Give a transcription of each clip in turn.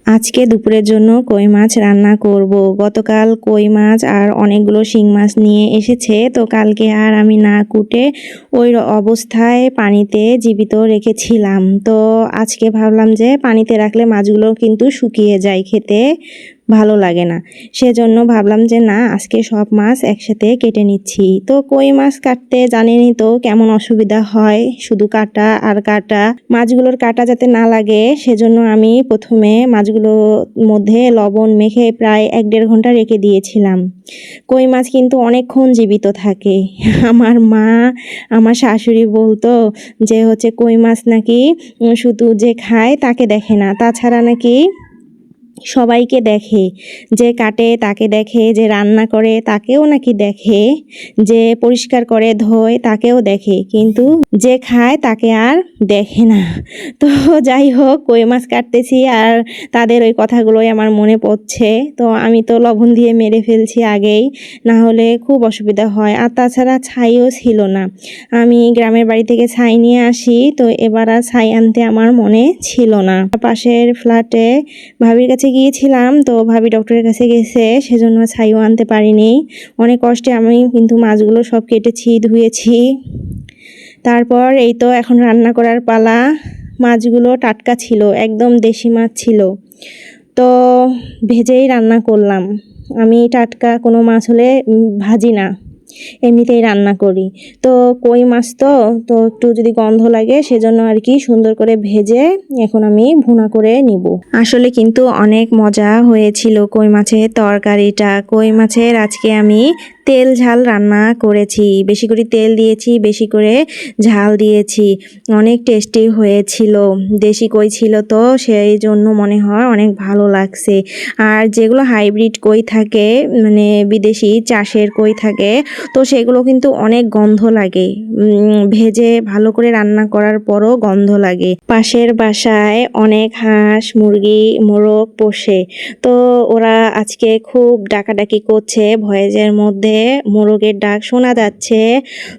আজকে দুপুরের জন্য কই মাছ রান্না করব। গতকাল কই মাছ আর অনেকগুলো শিং মাছ নিয়ে এসেছে, তো কালকে আর আমি না কুটে ওই অবস্থায় পানিতে জীবিত রেখেছিলাম। তো আজকে ভাবলাম যে পানিতে রাখলে মাছগুলো কিন্তু শুকিয়ে যায়, খেতে ভালো লাগে না। সেজন্য ভাবলাম যে না, আজকে সব মাছ একসাথে কেটে নিচ্ছি। তো কই মাছ কাটতে জানেনই তো কেমন অসুবিধা হয়, শুধু কাটা আর কাটা। মাছগুলোর কাটা যাতে না লাগে সেজন্য আমি প্রথমে মাছগুলোর মধ্যে লবণ মেখে প্রায় 1-1.5 ঘন্টা রেখে দিয়েছিলাম। কই মাছ কিন্তু অনেকক্ষণ জীবিত থাকে। আমার মা, আমার শাশুড়ি বলতো যে কই মাছ নাকি শুধু যে খায় তাকে দেখে না, তাছাড়া নাকি সবাইকে দেখে, যে কাটে তাকে দেখে, যে রান্না করে তাকেও নাকি দেখে, যে পরিষ্কার করে ধোয় তাকেও দেখে, কিন্তু যে খায় তাকে আর দেখে না। তো যাই হোক, কই মাছ কাটতেছি আর তাদের ওই কথাগুলোই আমার মনে পড়ছে। তো আমি তো লবণ দিয়ে মেরে ফেলছি আগেই, না হলে খুব অসুবিধা হয়। আর তাছাড়া ছাইও ছিল না, আমি গ্রামের বাড়ি থেকে ছাই নিয়ে আসি, তো এবার আর ছাই আনতে আমার মনে ছিল না। পাশের ফ্ল্যাটে ভাবির কাছে গিয়েছিলাম, তো ভাবি ডক্টরের কাছে গেছে, সেজন্য ছাইও আনতে পারিনি। অনেক কষ্টে আমি কিন্তু মাছগুলো সব কেটেছি, ধুয়েছি। তারপর এই তো এখন রান্না করার পালা। মাছগুলো টাটকা ছিল, একদম দেশি মাছ ছিল, তো ভেজেই রান্না করলাম। আমি টাটকা কোনো মাছ হলে ভাজি না, এমনিতেই রান্না করি। তো কই মাছ তো একটু যদি গন্ধ লাগে সেজন্য আর কি সুন্দর করে ভেজে এখন আমি ভুনা করে নিব। আসলে কিন্তু অনেক মজা হয়েছিল কই মাছের তরকারিটা। কই মাছের আজকে আমি তেল ঝাল রান্না করেছি, বেশি করে তেল দিয়েছি, বেশি করে ঝাল দিয়েছি, অনেক টেস্টি হয়েছিল। দেশি কই ছিল তো সেই জন্য মনে হয় অনেক ভালো লাগছে। আর যেগুলো হাইব্রিড কই থাকে, মানে বিদেশি চাষের কই থাকে, তো সেগুলো কিন্তু অনেক গন্ধ লাগে, ভেজে ভালো করে রান্না করার পরও গন্ধ লাগে। পাশের বাসায় অনেক হাঁস মুরগি মোরগ পোষে, তো ওরা আজকে খুব ডাকাডাকি করছে, ভয়েসের মধ্যে মোরগের ডাক শোনা যাচ্ছে।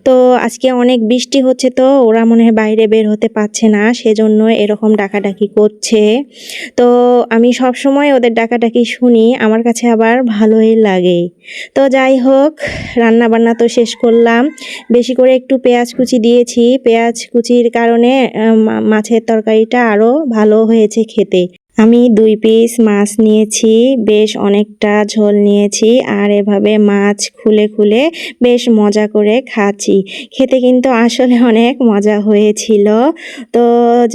তো আজকে অনেক বৃষ্টি হচ্ছে, তো ওরা মনে হয় বাইরে বের হতে পারছে না, সেজন্য এরকম ডাকাডাকি করছে। তো আমি সব সময় ওদের ডাকাডাকি শুনি, আমার কাছে আবার ভালোই লাগে। তো যাই হোক, রান্না বান্না তো শেষ করলাম। বেশি করে একটু পেঁয়াজ কুচি দিয়েছি, পেঁয়াজ কুচির কারণে মাছের তরকারিটা আরও ভালো হয়েছে খেতে। আমি 2 পিস মাছ নিয়েছি, বেশ অনেকটা ঝোল নিয়েছি, আর এভাবে মাছ খুলে খুলে বেশ মজা করে খাচ্ছি। খেতে কিন্তু আসলে অনেক মজা হয়েছিল। তো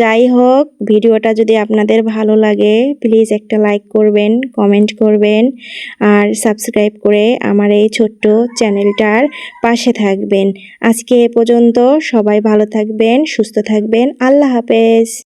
যাই হোক, ভিডিওটা যদি আপনাদের ভালো লাগে প্লিজ একটা লাইক করবেন, কমেন্ট করবেন, আর সাবস্ক্রাইব করে আমার এই ছোট্ট চ্যানেলটার পাশে থাকবেন। আজকে এ পর্যন্ত, সবাই ভালো থাকবেন, সুস্থ থাকবেন, আল্লাহ হাফেজ।